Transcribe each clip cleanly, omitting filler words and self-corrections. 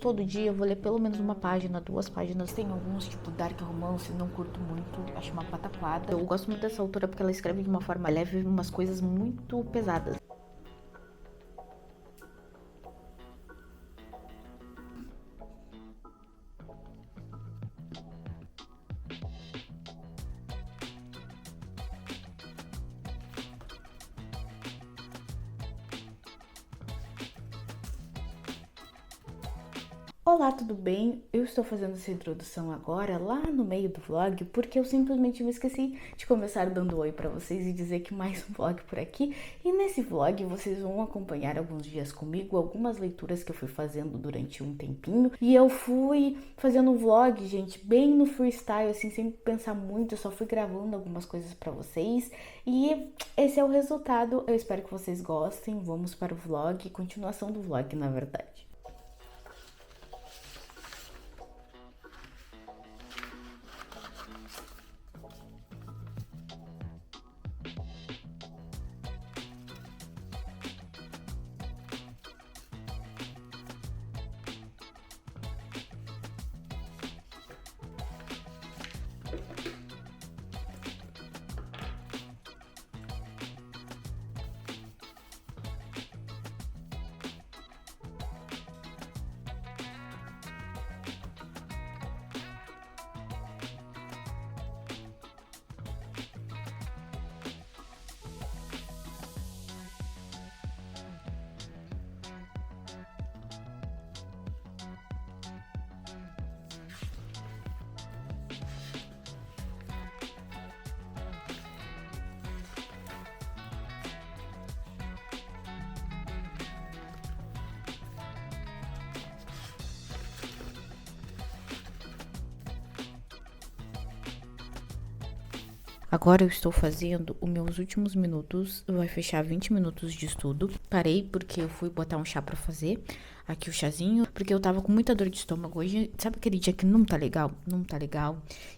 Todo dia eu vou ler pelo menos uma página, 2 páginas. Tem alguns, tipo Dark Romance, não curto muito, acho uma pataquada. Eu gosto muito dessa autora porque ela escreve de uma forma leve umas coisas muito pesadas. Olá, tudo bem? Eu estou fazendo essa introdução agora, lá no meio do vlog, porque eu simplesmente me esqueci de começar dando oi pra vocês e dizer que mais um vlog por aqui. E nesse vlog vocês vão acompanhar alguns dias comigo, algumas leituras que eu fui fazendo durante um tempinho. E eu fui fazendo um vlog, gente, bem no freestyle, assim, sem pensar muito, eu só fui gravando algumas coisas pra vocês. E esse é o resultado, eu espero que vocês gostem. Vamos para o vlog, continuação do vlog, na verdade. Agora eu estou fazendo os meus últimos minutos, vai fechar 20 minutos de estudo. Parei porque eu fui botar um chá pra fazer, aqui o chazinho, porque eu tava com muita dor de estômago hoje. Sabe aquele dia que não tá legal? Não tá legal.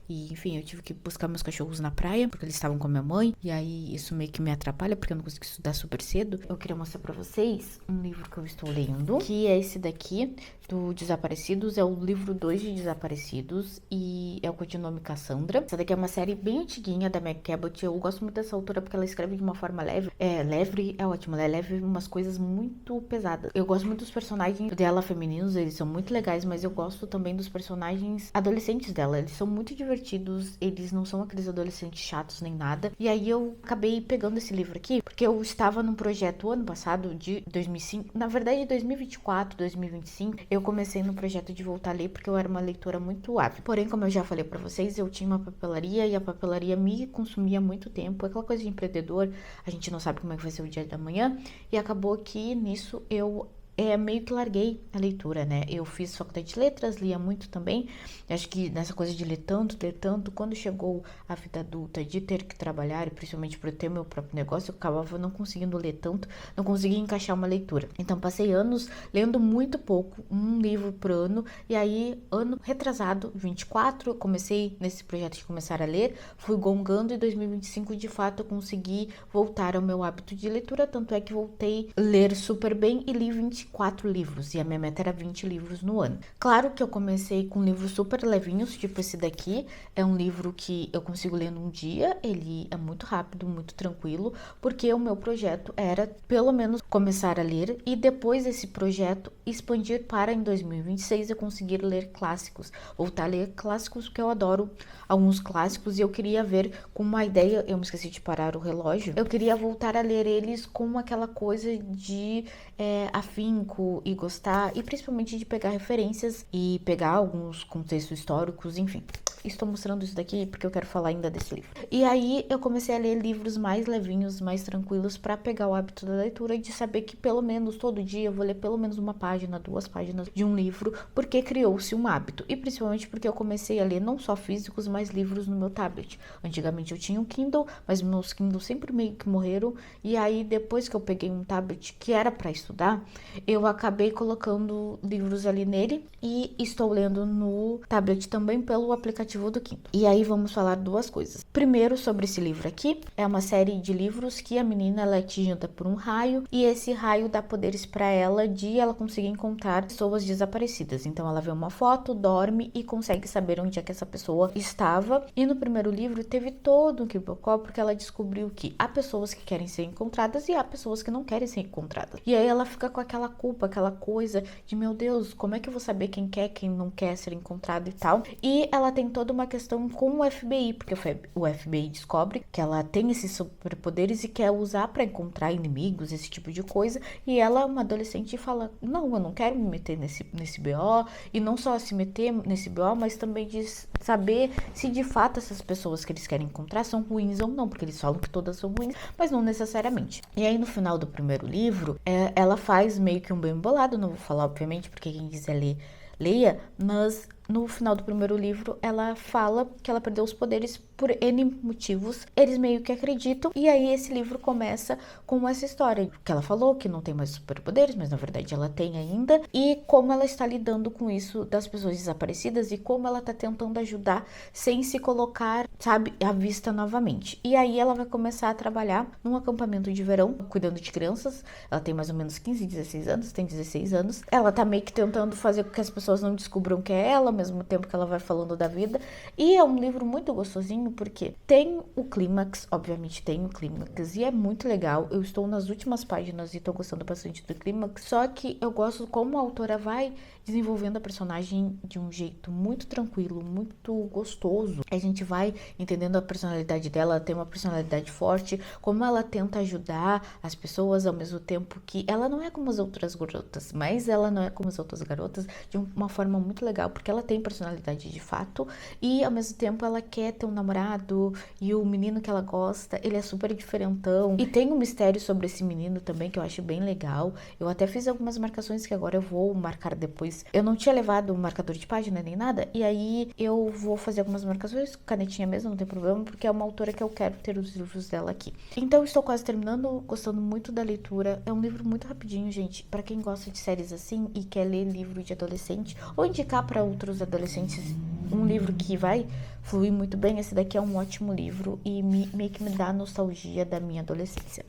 E enfim, eu tive que buscar meus cachorros na praia, porque eles estavam com a minha mãe. E aí isso meio que me atrapalha, porque eu não consigo estudar super cedo. Eu queria mostrar pra vocês um livro que eu estou lendo, que é esse daqui, do Desaparecidos. É o livro 2 de Desaparecidos e é o codinome Cassandra. Essa daqui é uma série bem antiguinha da Meg Cabot. Eu gosto muito dessa autora porque ela escreve de uma forma leve. Leve é ótimo, ela é leve umas coisas muito pesadas. Eu gosto muito dos personagens dela femininos, eles são muito legais, mas eu gosto também dos personagens adolescentes dela. Eles são muito divertidos, eles não são aqueles adolescentes chatos nem nada. E aí eu acabei pegando esse livro aqui porque eu estava num projeto ano passado, de 2005, na verdade 2024, 2025, eu comecei no projeto de voltar a ler porque eu era uma leitora muito ávida. Porém, como eu já falei pra vocês, eu tinha uma papelaria e a papelaria me consumia muito tempo. Aquela coisa de empreendedor, a gente não sabe como é que vai ser o dia da manhã. E acabou que nisso eu meio que larguei a leitura, né? Eu fiz faculdade de letras, lia muito também. Acho que nessa coisa de ler tanto, quando chegou a vida adulta, de ter que trabalhar, e principalmente por ter meu próprio negócio, eu acabava não conseguindo ler tanto, não conseguia encaixar uma leitura. Então, passei anos lendo muito pouco, um livro por ano, e aí, ano retrasado, 24, eu comecei nesse projeto de começar a ler, fui gongando, e em 2025, de fato, eu consegui voltar ao meu hábito de leitura, tanto é que voltei a ler super bem e li 24 livros, e a minha meta era 20 livros no ano. Claro que eu comecei com livros super levinhos, tipo esse daqui, é um livro que eu consigo ler num dia, ele é muito rápido, muito tranquilo, porque o meu projeto era, pelo menos, começar a ler, e depois desse projeto, expandir para, em 2026, eu conseguir ler clássicos, voltar a ler clássicos, porque eu adoro alguns clássicos, e eu queria ver com uma ideia, eu me esqueci de parar o relógio, eu queria voltar a ler eles com aquela coisa de afinco e gostar, e principalmente de pegar referências e pegar alguns contextos históricos, enfim. Estou mostrando isso daqui porque eu quero falar ainda desse livro. E aí eu comecei a ler livros mais levinhos, mais tranquilos, para pegar o hábito da leitura e de saber que pelo menos todo dia eu vou ler pelo menos uma página, 2 páginas de um livro, porque criou-se um hábito. E principalmente porque eu comecei a ler não só físicos, mas livros no meu tablet. Antigamente eu tinha um Kindle, mas meus Kindle sempre meio que morreram. E aí depois que eu peguei um tablet que era para estudar, eu acabei colocando livros ali nele e estou lendo no tablet também pelo aplicativo Objetivo do Quinto. E aí vamos falar duas coisas. Primeiro, sobre esse livro aqui, é uma série de livros que a menina ela é atingida por um raio e esse raio dá poderes para ela de ela conseguir encontrar pessoas desaparecidas. Então ela vê uma foto, dorme e consegue saber onde é que essa pessoa estava. E no primeiro livro teve todo um quibocó porque ela descobriu que há pessoas que querem ser encontradas e há pessoas que não querem ser encontradas. E aí ela fica com aquela culpa, aquela coisa de, meu Deus, como é que eu vou saber quem quer, quem não quer ser encontrado e tal. E ela tem toda uma questão com o FBI, porque o FBI descobre que ela tem esses superpoderes e quer usar para encontrar inimigos, esse tipo de coisa. E ela é uma adolescente e fala, não, eu não quero me meter nesse BO. E não só se meter nesse BO, mas também de saber se de fato essas pessoas que eles querem encontrar são ruins ou não, porque eles falam que todas são ruins, mas não necessariamente. E aí no final do primeiro livro, ela faz meio que um bem bolado, não vou falar obviamente, porque quem quiser ler, leia, mas no final do primeiro livro ela fala que ela perdeu os poderes por N motivos, eles meio que acreditam, e aí esse livro começa com essa história, que ela falou que não tem mais superpoderes, mas na verdade ela tem ainda, e como ela está lidando com isso das pessoas desaparecidas e como ela está tentando ajudar sem se colocar, sabe, à vista novamente. E aí ela vai começar a trabalhar num acampamento de verão, cuidando de crianças, ela tem mais ou menos 15, 16 anos, tem 16 anos, ela tá meio que tentando fazer com que as pessoas não descubram que é ela, ao mesmo tempo que ela vai falando da vida, e é um livro muito gostosinho, porque tem o clímax, obviamente tem o clímax, e é muito legal, eu estou nas últimas páginas e estou gostando bastante do clímax, só que eu gosto como a autora vai desenvolvendo a personagem de um jeito muito tranquilo, muito gostoso. A gente vai entendendo a personalidade dela, ela tem uma personalidade forte, como ela tenta ajudar as pessoas ao mesmo tempo que ela não é como as outras garotas, mas ela não é como as outras garotas de uma forma muito legal, porque ela tem personalidade de fato e ao mesmo tempo ela quer ter um namorado e o menino que ela gosta, ele é super diferentão e tem um mistério sobre esse menino também que eu acho bem legal. Eu até fiz algumas marcações que agora eu vou marcar depois. Eu não tinha levado um marcador de página nem nada, e aí eu vou fazer algumas marcações, canetinha mesmo, não tem problema, porque é uma autora que eu quero ter os livros dela aqui. Então estou quase terminando, gostando muito da leitura. É um livro muito rapidinho, gente, para quem gosta de séries assim e quer ler livro de adolescente ou indicar para outros adolescentes um livro que vai fluir muito bem, esse daqui é um ótimo livro e meio que me dá nostalgia da minha adolescência.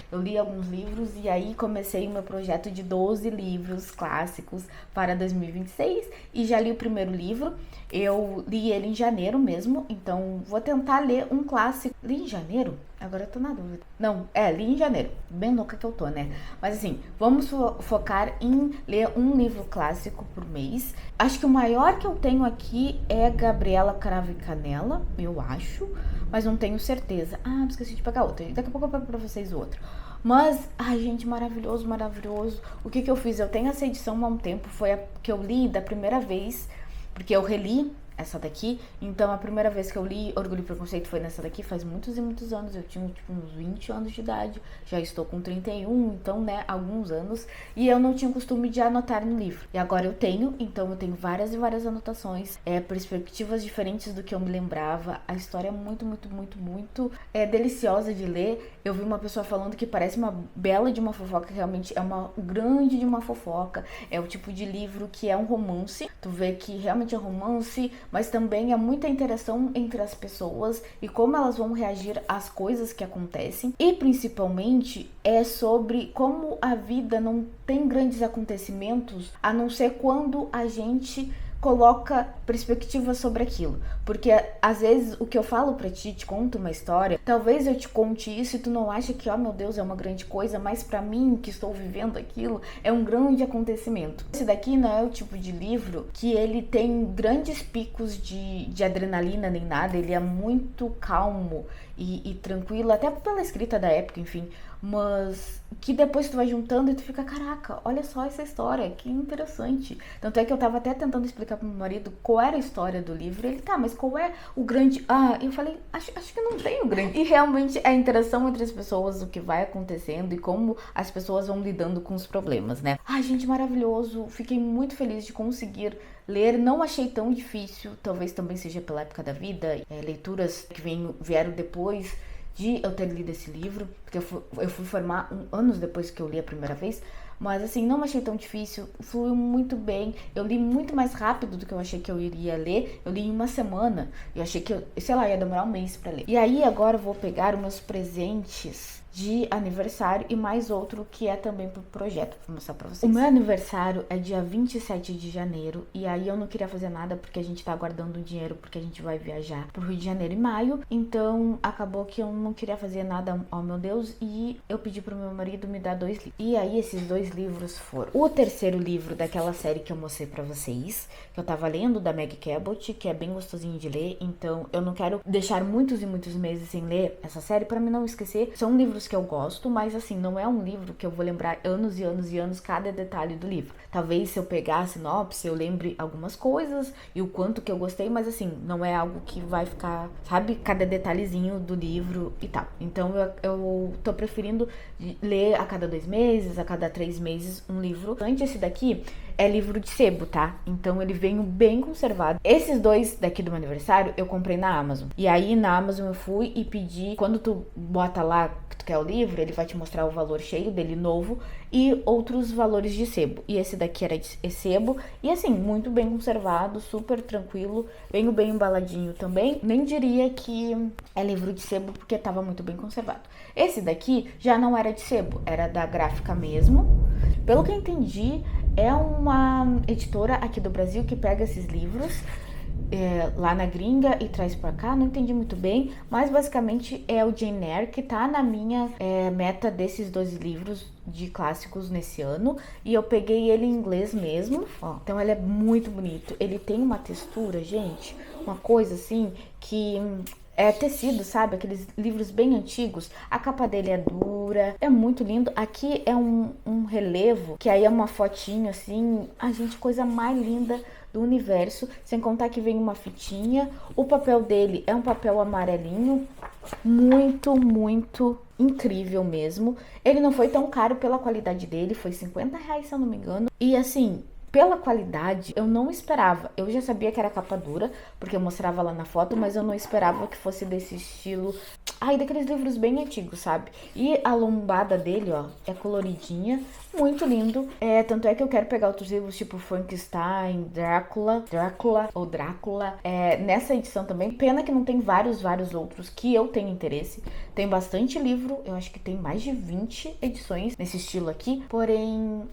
Eu li alguns livros e aí comecei o meu projeto de 12 livros clássicos para 2026 e já li o primeiro livro. Eu li ele em janeiro mesmo, então vou tentar ler um clássico. Li em janeiro? Agora eu tô na dúvida. Não, li em janeiro. Bem louca que eu tô, né? Mas assim, vamos focar em ler um livro clássico por mês. Acho que o maior que eu tenho aqui é Gabriela Cravo e Canela, eu acho, mas não tenho certeza. Esqueci de pegar outro. Daqui a pouco eu pego pra vocês o outro. Mas, gente, maravilhoso, maravilhoso. O que eu fiz? Eu tenho essa edição há um tempo, foi a que eu li da primeira vez, porque eu reli essa daqui, então a primeira vez que eu li Orgulho e Preconceito foi nessa daqui, faz muitos e muitos anos, eu tinha tipo uns 20 anos de idade, já estou com 31, então né, alguns anos, e eu não tinha costume de anotar no livro, e agora eu tenho, então eu tenho várias e várias anotações, perspectivas diferentes do que eu me lembrava, a história é muito, muito, muito, muito deliciosa de ler. Eu vi uma pessoa falando que parece uma bela de uma fofoca, realmente é uma grande de uma fofoca, é o tipo de livro que é um romance, tu vê que realmente é romance, mas também é muita interação entre as pessoas e como elas vão reagir às coisas que acontecem. E principalmente é sobre como a vida não tem grandes acontecimentos, a não ser quando a gente coloca perspectiva sobre aquilo. Porque às vezes o que eu falo pra ti, te conto uma história, talvez eu te conte isso e tu não acha que, meu Deus, é uma grande coisa, mas pra mim, que estou vivendo aquilo, é um grande acontecimento. Esse daqui não é o tipo de livro que ele tem grandes picos de adrenalina nem nada, ele é muito calmo e tranquilo, até pela escrita da época, enfim, mas que depois tu vai juntando e tu fica, caraca, olha só essa história, que interessante. Tanto é que eu tava até tentando explicar pro meu marido qual era a história do livro, e ele, mas qual é o grande... eu falei, acho que não tem o grande. E realmente é a interação entre as pessoas, o que vai acontecendo e como as pessoas vão lidando com os problemas, né? Gente, maravilhoso, fiquei muito feliz de conseguir ler, não achei tão difícil, talvez também seja pela época da vida, leituras que vieram depois de eu ter lido esse livro, porque eu fui formar anos depois que eu li a primeira vez, mas assim, não achei tão difícil, fluiu muito bem, eu li muito mais rápido do que eu achei que eu iria ler, eu li em uma semana, eu achei que, ia demorar um mês pra ler. E aí agora eu vou pegar os meus presentes de aniversário e mais outro que é também pro projeto, vou mostrar pra vocês. O meu aniversário é dia 27 de janeiro e aí eu não queria fazer nada porque a gente tá guardando dinheiro porque a gente vai viajar pro Rio de Janeiro em maio, então acabou que eu não queria fazer nada, meu Deus, e eu pedi pro meu marido me dar 2 livros. E aí esses 2 livros foram o terceiro livro daquela série que eu mostrei pra vocês, que eu tava lendo, da Meg Cabot, que é bem gostosinho de ler, então eu não quero deixar muitos e muitos meses sem ler essa série pra mim não esquecer. São livros que eu gosto, mas assim, não é um livro que eu vou lembrar anos e anos e anos cada detalhe do livro. Talvez se eu pegar a sinopse, eu lembre algumas coisas e o quanto que eu gostei, mas assim, não é algo que vai ficar, sabe, cada detalhezinho do livro e tal. Então eu tô preferindo ler a cada 2 meses, a cada 3 meses um livro. Antes, esse daqui é livro de sebo, tá? Então ele veio bem conservado. Esses 2 daqui do meu aniversário eu comprei na Amazon. E aí na Amazon eu fui e pedi, quando tu bota lá que tu quer o livro, ele vai te mostrar o valor cheio dele novo e outros valores de sebo. E esse daqui era de sebo e assim, muito bem conservado, super tranquilo, bem embaladinho também. Nem diria que é livro de sebo porque tava muito bem conservado. Esse daqui já não era de sebo, era da Gráfica mesmo. Pelo que eu entendi, é uma editora aqui do Brasil que pega esses livros lá na gringa e traz pra cá, não entendi muito bem, mas basicamente é o Jane Eyre que tá na minha meta desses 2 livros de clássicos nesse ano, e eu peguei ele em inglês mesmo, ó. Então ele é muito bonito, ele tem uma textura, gente, uma coisa assim que... é tecido, sabe? Aqueles livros bem antigos. A capa dele é dura, é muito lindo. Aqui é um relevo, que aí é uma fotinho assim. Gente, coisa mais linda do universo. Sem contar que vem uma fitinha. O papel dele é um papel amarelinho. Muito, muito incrível mesmo. Ele não foi tão caro pela qualidade dele. Foi R$50, se eu não me engano. E assim... pela qualidade, eu não esperava. Eu já sabia que era capa dura, porque eu mostrava lá na foto, mas eu não esperava que fosse desse estilo. Daqueles livros bem antigos, sabe? E a lombada dele, ó, é coloridinha, muito lindo. Tanto é que eu quero pegar outros livros, tipo Frankenstein, Drácula, nessa edição também. Pena que não tem vários outros que eu tenho interesse. Tem bastante livro, eu acho que tem mais de 20 edições nesse estilo aqui, porém,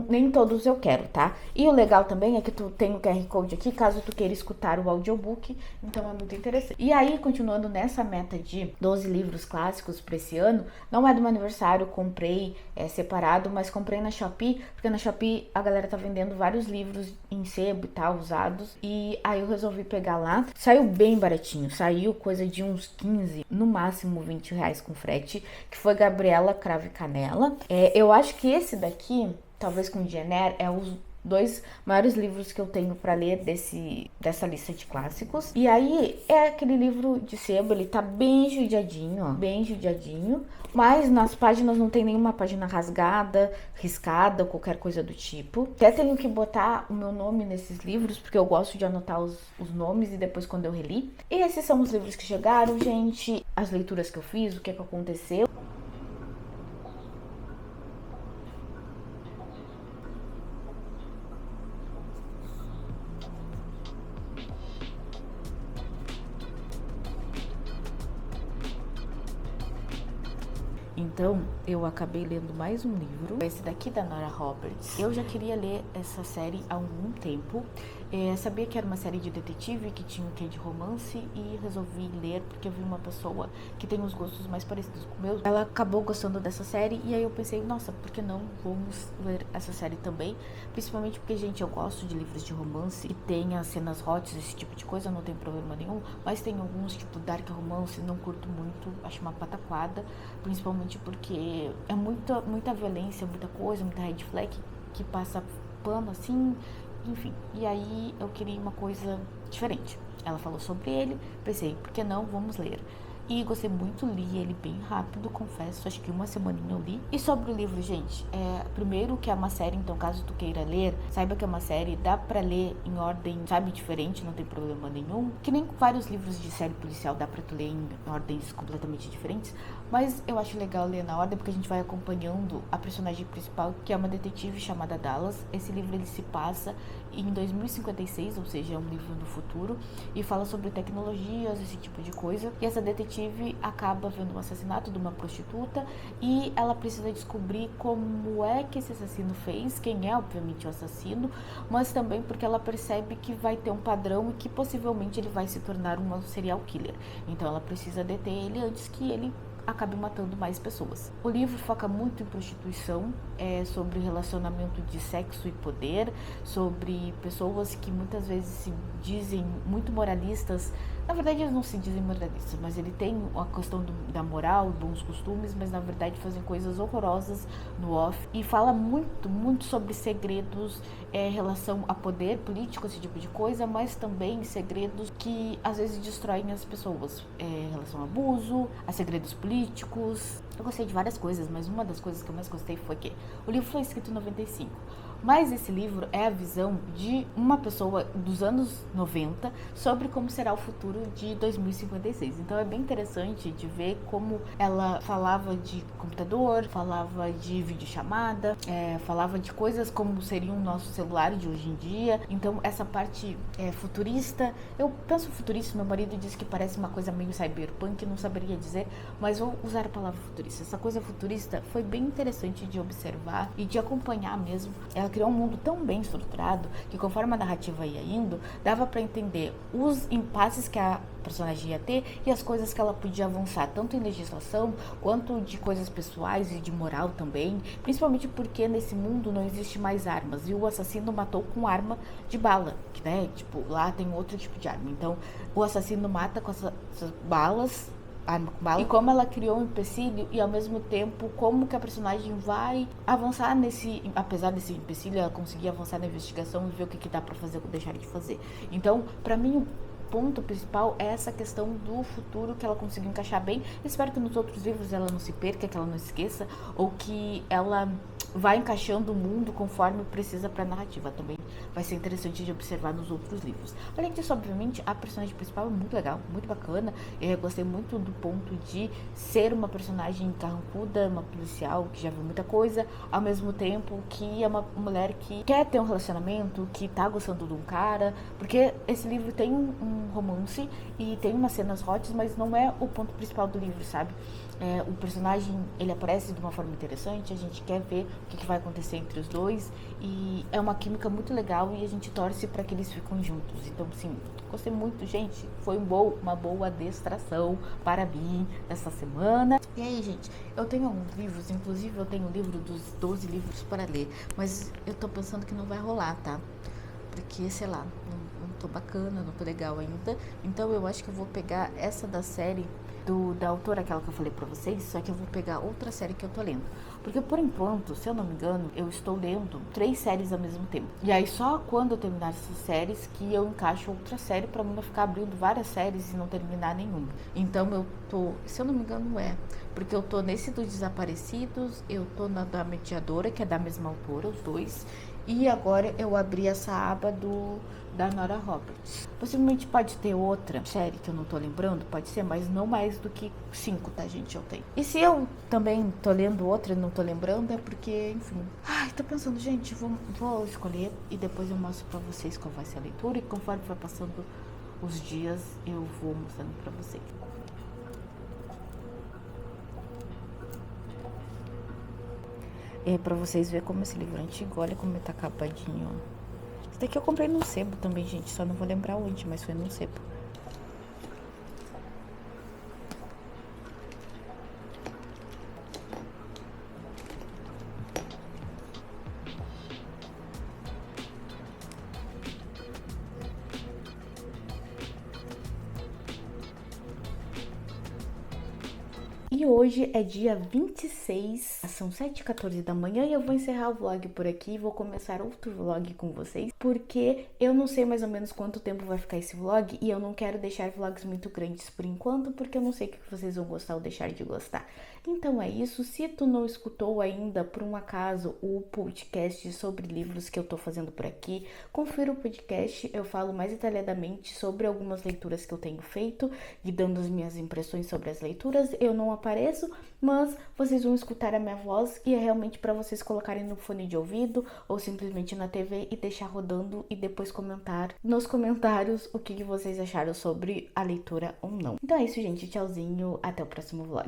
nem todos eu quero, tá? E o legal também é que tu tem o QR Code aqui, caso tu queira escutar o audiobook, então é muito interessante. E aí, continuando nessa meta de 12 livros clássicos pra esse ano, não é do meu aniversário, comprei separado, mas comprei na Shopee, porque na Shopee a galera tá vendendo vários livros em sebo e tal, usados, e aí eu resolvi pegar lá. Saiu bem baratinho, saiu coisa de uns 15, no máximo R$20 com frete, que foi Gabriela Cravo e Canela. Eu acho que esse daqui, talvez com Jane Eyre, é os 2 maiores livros que eu tenho pra ler dessa lista de clássicos. E aí, é aquele livro de sebo, ele tá bem judiadinho, ó, bem judiadinho. Mas nas páginas não tem nenhuma página rasgada, riscada, qualquer coisa do tipo. Até tenho que botar o meu nome nesses livros, porque eu gosto de anotar os nomes e depois quando eu reli. E esses são os livros que chegaram, gente. As leituras que eu fiz, o que aconteceu. Então, eu acabei lendo mais um livro, esse daqui da Nora Roberts. Eu já queria ler essa série há algum tempo. Sabia que era uma série de detetive, que tinha um quê de romance, e resolvi ler porque eu vi uma pessoa que tem os gostos mais parecidos com o meu. Ela acabou gostando dessa série e aí eu pensei, nossa, por que não vamos ler essa série também? Principalmente porque, gente, eu gosto de livros de romance e tem as cenas hot, esse tipo de coisa, não tem problema nenhum, mas tem alguns, tipo dark romance, não curto muito, acho uma pataquada, principalmente porque é muita violência, muita coisa, muita red flag que passa pano assim, enfim. E aí eu queria uma coisa diferente. Ela falou sobre ele, pensei, por que não, vamos ler. E gostei muito, li ele bem rápido, confesso, acho que uma semaninha eu li. E sobre o livro, gente, primeiro que é uma série, então caso tu queira ler, saiba que é uma série, dá pra ler em ordem, sabe, diferente, não tem problema nenhum. Que nem vários livros de série policial dá pra tu ler em ordens completamente diferentes, mas eu acho legal ler na ordem porque a gente vai acompanhando a personagem principal, que é uma detetive chamada Dallas. Esse livro ele se passa em 2056, ou seja, é um livro do futuro, e fala sobre tecnologias, esse tipo de coisa. E essa detetive acaba vendo um assassinato de uma prostituta e ela precisa descobrir como é que esse assassino fez, quem é obviamente o assassino, mas também porque ela percebe que vai ter um padrão e que possivelmente ele vai se tornar um serial killer. Então ela precisa deter ele antes que ele acabe matando mais pessoas. O livro foca muito em prostituição, sobre relacionamento de sexo e poder, sobre pessoas que muitas vezes se dizem muito moralistas. Na verdade eles não se dizem moralistas, mas ele tem a questão da moral, bons costumes, mas na verdade fazem coisas horrorosas no off. E fala muito sobre segredos em relação a poder político, esse tipo de coisa, mas também segredos que às vezes destroem as pessoas, em relação a abuso, a segredos políticos. Eu gostei de várias coisas, mas uma das coisas que eu mais gostei foi que o livro foi escrito em 95. Mas esse livro é a visão de uma pessoa dos anos 90 sobre como será o futuro de 2056. Então é bem interessante de ver como ela falava de computador, falava de videochamada, falava de coisas como seria o nosso celular de hoje em dia. Então essa parte futurista, eu penso futurista, meu marido diz que parece uma coisa meio cyberpunk, não saberia dizer, mas vou usar a palavra futurista. Essa coisa futurista foi bem interessante de observar e de acompanhar mesmo. Ela criou um mundo tão bem estruturado que conforme a narrativa ia indo, dava para entender os impasses que a personagem ia ter e as coisas que ela podia avançar, tanto em legislação quanto de coisas pessoais e de moral também, principalmente porque nesse mundo não existe mais armas e o assassino matou com arma de bala, né? Tipo, lá tem outro tipo de arma. Então, o assassino mata com essas balas, arma com bala, e como ela criou um empecilho e ao mesmo tempo como que a personagem vai avançar apesar desse empecilho, ela conseguir avançar na investigação e ver o que dá pra fazer ou deixar de fazer. Então, pra mim, o ponto principal é essa questão do futuro que ela conseguiu encaixar bem. Espero que nos outros livros ela não se perca, que ela não esqueça, ou que ela vai encaixando o mundo conforme precisa para a narrativa. Também vai ser interessante de observar nos outros livros. Além disso, obviamente, a personagem principal é muito legal, muito bacana. Eu gostei muito do ponto de ser uma personagem carrancuda, uma policial que já viu muita coisa, ao mesmo tempo que é uma mulher que quer ter um relacionamento, que tá gostando de um cara, porque esse livro tem um romance e tem umas cenas hot, mas não é o ponto principal do livro, sabe? O personagem, ele aparece de uma forma interessante, a gente quer ver o que vai acontecer entre os dois e é uma química muito legal e a gente torce para que eles fiquem juntos. Então, sim, gostei muito, gente. Foi uma boa distração para mim essa semana. E aí, gente, eu tenho alguns livros, inclusive eu tenho o livro dos 12 livros para ler, mas eu tô pensando que não vai rolar, tá? Porque, sei lá, não tô bacana, não tô legal ainda. Então eu acho que eu vou pegar essa da série da autora, aquela que eu falei pra vocês, só que eu vou pegar outra série que eu tô lendo. Porque por enquanto, se eu não me engano, eu estou lendo 3 séries ao mesmo tempo. E aí só quando eu terminar essas séries que eu encaixo outra série pra mim não ficar abrindo várias séries e não terminar nenhuma. Então eu tô, se eu não me engano porque eu tô nesse dos Desaparecidos, eu tô na da Mediadora, que é da mesma autora, os dois. E agora eu abri essa aba da Nora Roberts. Possivelmente pode ter outra série que eu não tô lembrando, pode ser, mas não mais do que 5, tá, gente? Eu tenho. E se eu também tô lendo outra e não tô lembrando, é porque, enfim. Ai, tô pensando, gente, vou escolher e depois eu mostro pra vocês qual vai ser a leitura e conforme vai passando os dias eu vou mostrando pra vocês. Pra vocês verem como esse livro é antigo, olha como ele tá acabadinho, ó. Esse daqui eu comprei num sebo também, gente. Só não vou lembrar onde, mas foi num sebo. E hoje é dia 26, são 7h14 da manhã e eu vou encerrar o vlog por aqui e vou começar outro vlog com vocês, porque eu não sei mais ou menos quanto tempo vai ficar esse vlog e eu não quero deixar vlogs muito grandes por enquanto, porque eu não sei o que vocês vão gostar ou deixar de gostar. Então é isso, se tu não escutou ainda, por um acaso, o podcast sobre livros que eu tô fazendo por aqui, confira o podcast, eu falo mais detalhadamente sobre algumas leituras que eu tenho feito e dando as minhas impressões sobre as leituras. Eu não apareço, mas vocês vão escutar a minha voz e é realmente para vocês colocarem no fone de ouvido ou simplesmente na TV e deixar rodando e depois comentar nos comentários o que vocês acharam sobre a leitura ou não. Então é isso, gente. Tchauzinho. Até o próximo vlog.